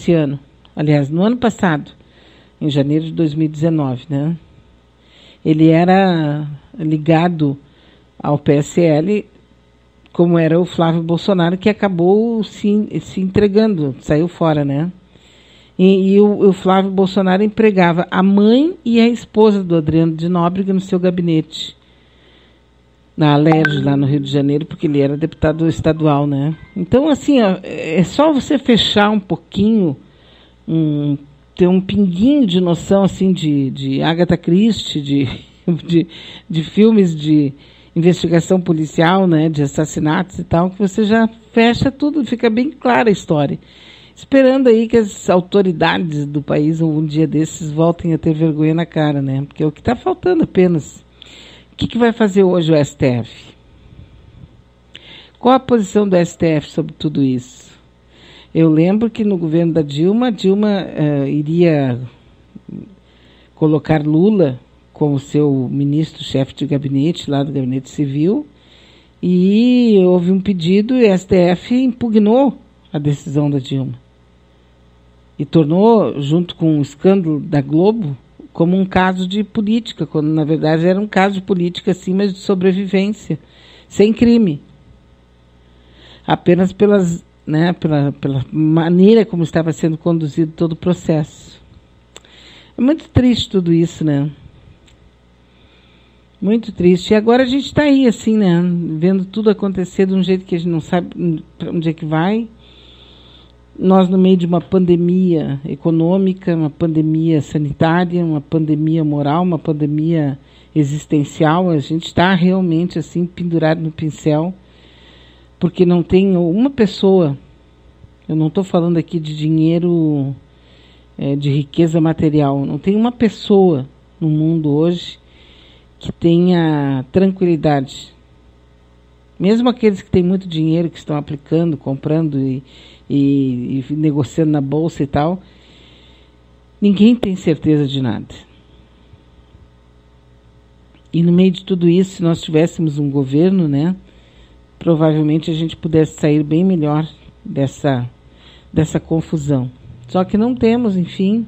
esse ano, aliás, no ano passado, em janeiro de 2019, né? Ele era ligado ao PSL, como era o Flávio Bolsonaro, que acabou se entregando, saiu fora, né? E o Flávio Bolsonaro empregava a mãe e a esposa do Adriano de Nóbrega no seu gabinete, na Alerj, lá no Rio de Janeiro, porque ele era deputado estadual, né? Então, assim, ó, é só você fechar um pouquinho, ter um pinguinho de noção, assim, de Agatha Christie, de filmes de investigação policial, né, de assassinatos e tal, que você já fecha tudo, fica bem clara a história. Esperando aí que as autoridades do país, um dia desses, voltem a ter vergonha na cara, né? Porque é o que está faltando apenas. O que vai fazer hoje o STF? Qual a posição do STF sobre tudo isso? Eu lembro que no governo da Dilma iria colocar Lula como seu ministro-chefe de gabinete, lá do Gabinete Civil, e houve um pedido e o STF impugnou a decisão da Dilma. E tornou, junto com o escândalo da Globo, como um caso de política, quando na verdade era um caso de política, sim, mas de sobrevivência, sem crime. Apenas pela maneira como estava sendo conduzido todo o processo. É muito triste tudo isso, né? Muito triste. E agora a gente está aí, assim, né? Vendo tudo acontecer de um jeito que a gente não sabe para onde é que vai. Nós, no meio de uma pandemia econômica, uma pandemia sanitária, uma pandemia moral, uma pandemia existencial, a gente está realmente, assim, pendurado no pincel, porque não tem uma pessoa, eu não estou falando aqui de dinheiro, de riqueza material, não tem uma pessoa no mundo hoje que tenha tranquilidade. Mesmo aqueles que têm muito dinheiro, que estão aplicando, comprando e negociando na bolsa e tal, ninguém tem certeza de nada. E no meio de tudo isso, se nós tivéssemos um governo, né, provavelmente a gente pudesse sair bem melhor dessa confusão. Só que não temos, enfim,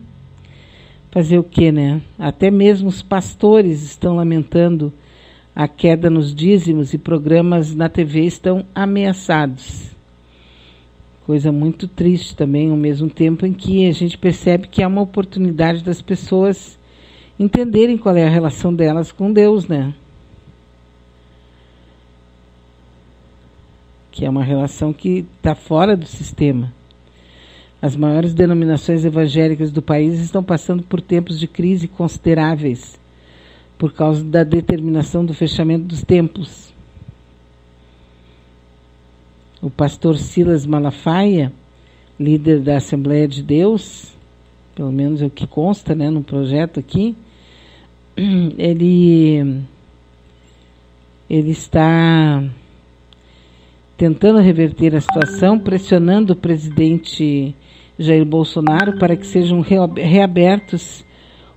fazer o quê, né? Até mesmo os pastores estão lamentando a queda nos dízimos e programas na TV estão ameaçados. Coisa muito triste também, ao mesmo tempo em que a gente percebe que há uma oportunidade das pessoas entenderem qual é a relação delas com Deus, né? Que é uma relação que está fora do sistema. As maiores denominações evangélicas do país estão passando por tempos de crise consideráveis, por causa da determinação do fechamento dos templos. O pastor Silas Malafaia, líder da Assembleia de Deus, pelo menos é o que consta, né, no projeto aqui, ele está tentando reverter a situação, pressionando o presidente Jair Bolsonaro para que sejam reabertos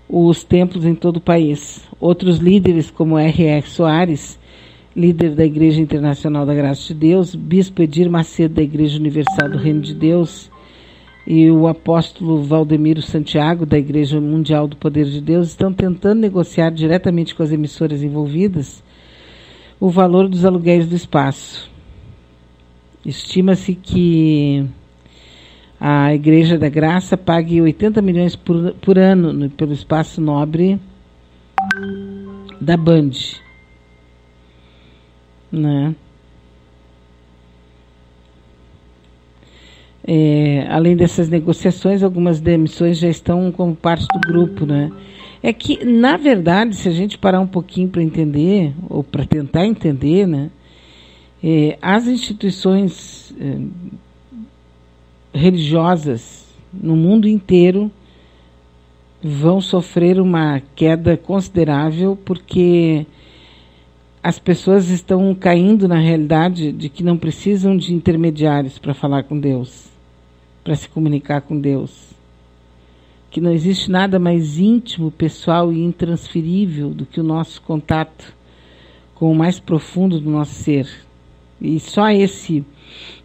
os templos em todo o país. Outros líderes, como R.R. Soares, líder da Igreja Internacional da Graça de Deus, Bispo Edir Macedo, da Igreja Universal do Reino de Deus, e o apóstolo Valdemiro Santiago, da Igreja Mundial do Poder de Deus, estão tentando negociar diretamente com as emissoras envolvidas o valor dos aluguéis do espaço. Estima-se que a Igreja da Graça pague 80 milhões por ano pelo espaço nobre da Band, né? Além dessas negociações, algumas demissões já estão como parte do grupo, né? É que, na verdade, se a gente parar um pouquinho para entender, ou para tentar entender, né? As instituições religiosas no mundo inteiro vão sofrer uma queda considerável porque as pessoas estão caindo na realidade de que não precisam de intermediários para falar com Deus, para se comunicar com Deus. Que não existe nada mais íntimo, pessoal e intransferível do que o nosso contato com o mais profundo do nosso ser. E só esse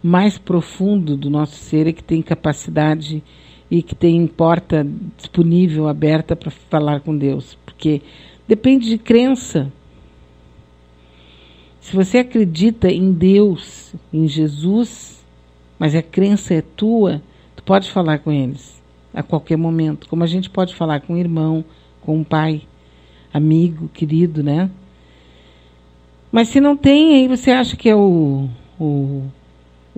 mais profundo do nosso ser é que tem capacidade e que tem porta disponível, aberta para falar com Deus, porque depende de crença. Se você acredita em Deus, em Jesus, mas a crença é tua, tu pode falar com eles a qualquer momento, como a gente pode falar com um irmão, com um pai, amigo, querido, né? Mas se não tem, aí você acha que é o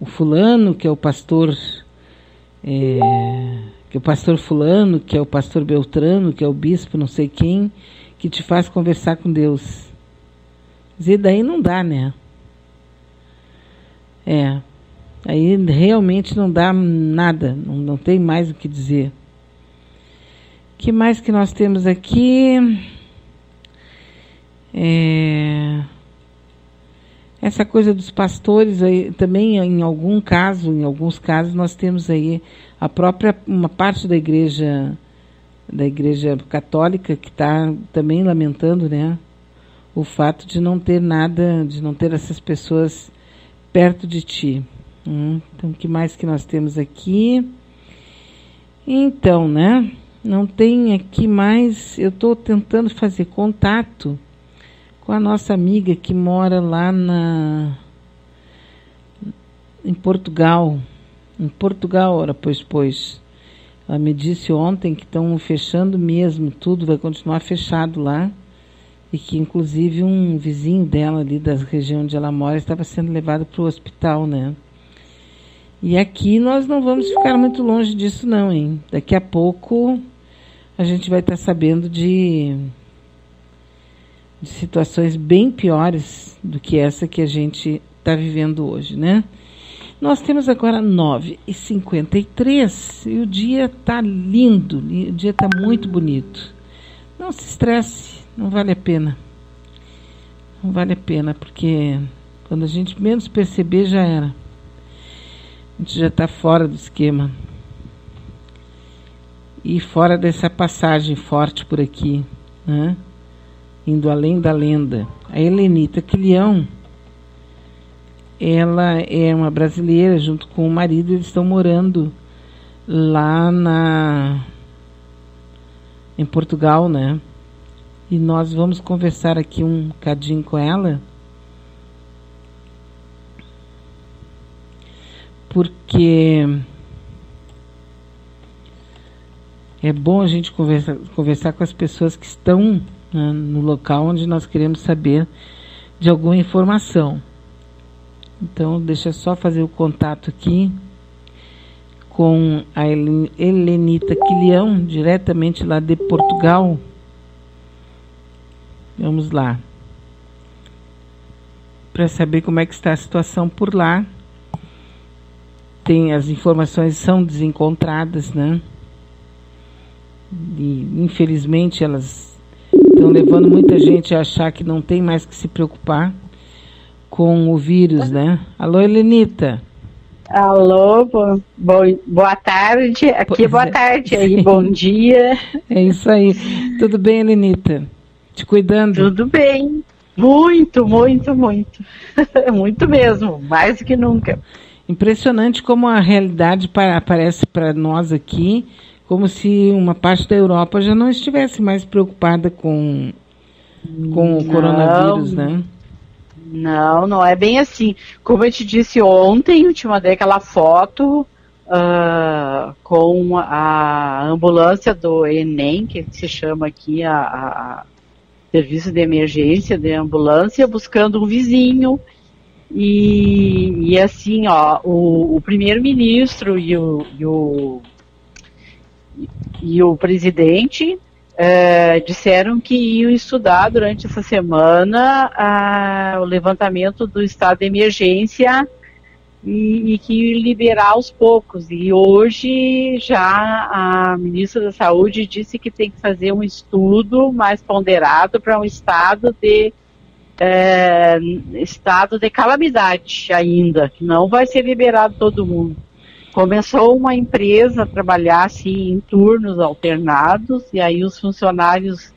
fulano, que é o pastor, que é o pastor fulano, que é o pastor Beltrano, que é o bispo não sei quem, que te faz conversar com Deus. E daí não dá, né? Aí realmente não dá nada, não tem mais o que dizer. O que mais que nós temos aqui? Essa coisa dos pastores aí, também em alguns casos nós temos aí uma parte da igreja católica que está também lamentando, né, o fato de não ter nada, de não ter essas pessoas perto de ti. Então, o que mais que nós temos aqui? Então, né, não tem aqui mais, eu estou tentando fazer contato com a nossa amiga que mora lá em Portugal. Em Portugal, ora, pois. Ela me disse ontem que estão fechando mesmo, tudo vai continuar fechado lá. E que, inclusive, um vizinho dela ali da região onde ela mora estava sendo levado para o hospital, né? E aqui nós não vamos ficar muito longe disso não, hein? Daqui a pouco a gente vai estar sabendo de situações bem piores do que essa que a gente está vivendo hoje, né? Nós temos agora 9h53 e o dia está lindo, o dia está muito bonito. Não se estresse, não vale a pena. Não vale a pena, porque quando a gente menos perceber já era. A gente já está fora do esquema. E fora dessa passagem forte por aqui, né? Indo além da lenda. A Helenita Quilião, ela é uma brasileira, junto com o marido, eles estão morando lá em Portugal, né? E nós vamos conversar aqui um bocadinho com ela, porque é bom a gente conversar com as pessoas que estão, né, no local onde nós queremos saber de alguma informação. Então, deixa eu só fazer o contato aqui com a Helenita Quilião, diretamente lá de Portugal. Vamos lá. Para saber como é que está a situação por lá. As informações são desencontradas, né? E, infelizmente, elas estão levando muita gente a achar que não tem mais que se preocupar com o vírus, né? Alô, Helenita. Alô, boa tarde. Aqui, boa tarde. Aí, bom dia. É isso aí. Tudo bem, Helenita? Te cuidando? Tudo bem. Muito, muito, muito. Muito mesmo. Mais do que nunca. Impressionante como a realidade aparece para nós aqui, como se uma parte da Europa já não estivesse mais preocupada com o coronavírus, né? Não é bem assim. Como eu te disse ontem, eu te mandei aquela foto com a ambulância do ENEM, que se chama aqui a Serviço de Emergência de Ambulância, buscando um vizinho. E assim, ó, o primeiro-ministro e o presidente disseram que iam estudar durante essa semana o levantamento do estado de emergência e que iam liberar aos poucos. E hoje já a ministra da Saúde disse que tem que fazer um estudo mais ponderado para um estado de calamidade ainda, que não vai ser liberado todo mundo. Começou uma empresa a trabalhar assim em turnos alternados, e aí os funcionários,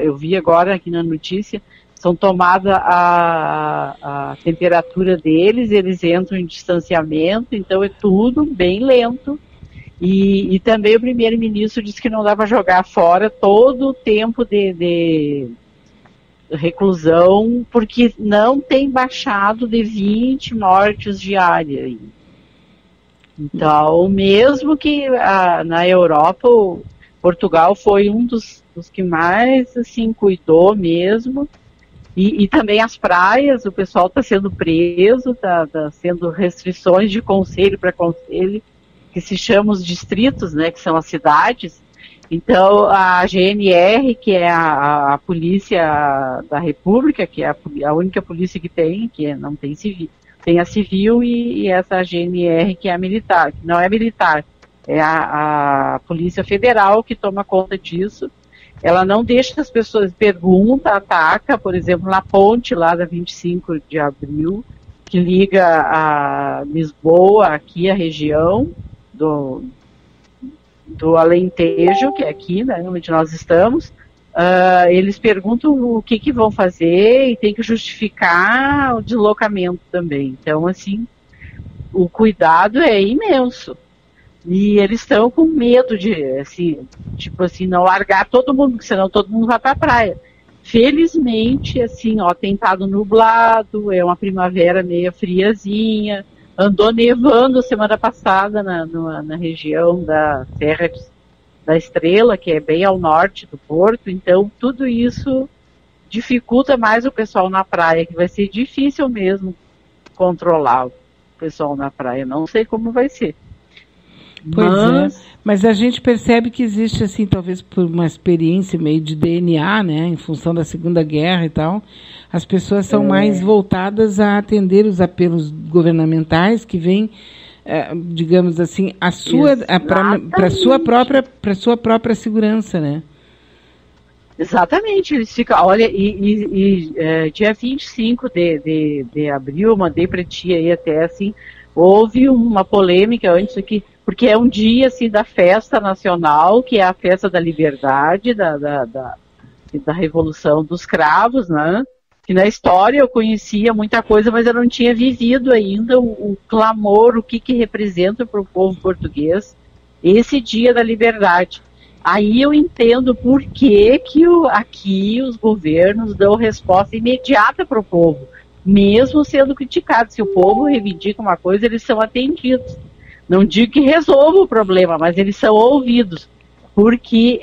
eu vi agora aqui na notícia, são tomada a temperatura deles, eles entram em distanciamento, então é tudo bem lento. E também o primeiro-ministro disse que não dá para jogar fora todo o tempo de reclusão, porque não tem baixado de 20 mortes diárias. Então, mesmo que na Europa, Portugal foi um dos que mais assim, cuidou mesmo, e também as praias, o pessoal está sendo preso, está sendo restrições de concelho para concelho, que se chamam os distritos, né, que são as cidades. Então, a GNR, que é a polícia da República, que é a única polícia que tem, não tem civil, tem a civil e essa GNR, que é a militar, que não é militar, é a Polícia Federal que toma conta disso. Ela não deixa as pessoas ataca, por exemplo, na ponte lá da 25 de abril, que liga a Lisboa, aqui a região do Alentejo, que é aqui, né, onde nós estamos. Eles perguntam o que vão fazer e tem que justificar o deslocamento também. Então, assim, o cuidado é imenso. E eles estão com medo de, assim, tipo assim, não largar todo mundo, porque senão todo mundo vai para a praia. Felizmente, assim, ó, tem estado nublado, é uma primavera meio friazinha, andou nevando semana passada na região da Serra da Estrela, que é bem ao norte do Porto, então tudo isso dificulta mais o pessoal na praia, que vai ser difícil mesmo controlar o pessoal na praia, não sei como vai ser. Mas a gente percebe que existe, assim, talvez por uma experiência meio de DNA, né, em função da Segunda Guerra e tal, as pessoas são mais voltadas a atender os apelos governamentais que vêm, digamos assim, para sua própria segurança, né? Exatamente, eles ficam, olha, dia 25 de abril, mandei para ti aí até, assim, houve uma polêmica antes aqui, porque é um dia, assim, da festa nacional, que é a festa da liberdade, da Revolução dos Cravos, né? Que na história eu conhecia muita coisa, mas eu não tinha vivido ainda o clamor, o que representa para o povo português esse dia da liberdade. Aí eu entendo por que aqui os governos dão resposta imediata para o povo, mesmo sendo criticados. Se o povo reivindica uma coisa, eles são atendidos. Não digo que resolva o problema, mas eles são ouvidos, porque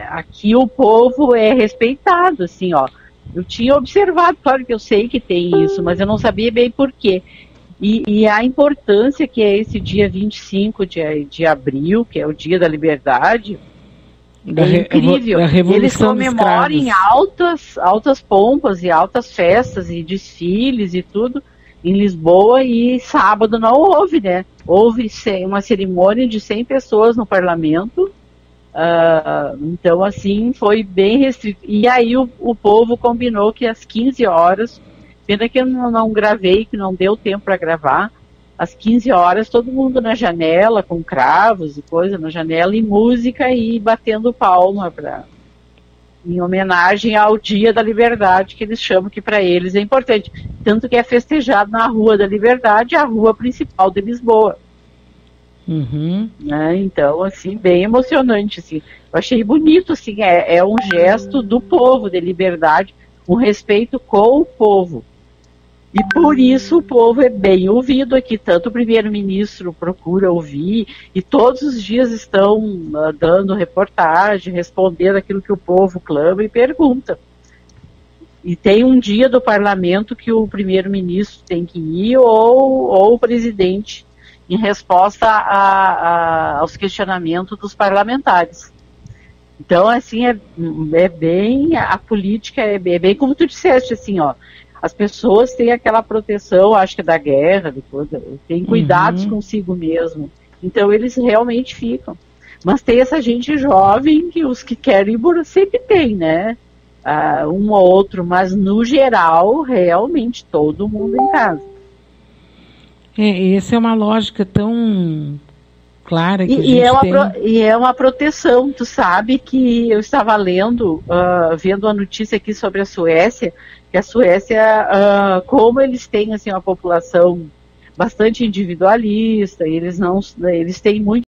aqui o povo é respeitado, assim, ó. Eu tinha observado, claro que eu sei que tem isso, mas eu não sabia bem por quê. E a importância que é esse dia 25 de abril, que é o dia da liberdade, é incrível. Eles comemoram em altas pompas e altas festas e desfiles e tudo em Lisboa, e sábado não houve, né? Houve uma cerimônia de 100 pessoas no parlamento, então assim, foi bem restrito. E aí o povo combinou que às 15 horas, pena que eu não gravei, que não deu tempo para gravar, às 15 horas todo mundo na janela, com cravos e coisa na janela, e música e batendo palma em homenagem ao Dia da Liberdade, que eles chamam, que para eles é importante. Tanto que é festejado na Rua da Liberdade, a rua principal de Lisboa. Uhum. Né? Então, assim, bem emocionante. Assim. Eu achei bonito, assim, é um gesto do povo de liberdade, um respeito com o povo. E por isso o povo é bem ouvido aqui, tanto o primeiro-ministro procura ouvir, e todos os dias estão dando reportagem, respondendo aquilo que o povo clama e pergunta. E tem um dia do parlamento que o primeiro-ministro tem que ir, ou o presidente, em resposta aos questionamentos dos parlamentares. Então, assim, é bem, a política é bem como tu disseste, assim, ó, as pessoas têm aquela proteção, acho que da guerra, têm cuidados consigo mesmo. Então eles realmente ficam. Mas tem essa gente jovem, que os que querem ir embora sempre tem, né? Um ou outro, mas no geral, realmente todo mundo em casa. Essa é uma lógica tão clara que e é uma proteção. Tu sabe que eu estava vendo a notícia aqui sobre a Suécia, que a Suécia, como eles têm assim, uma população bastante individualista, eles têm muito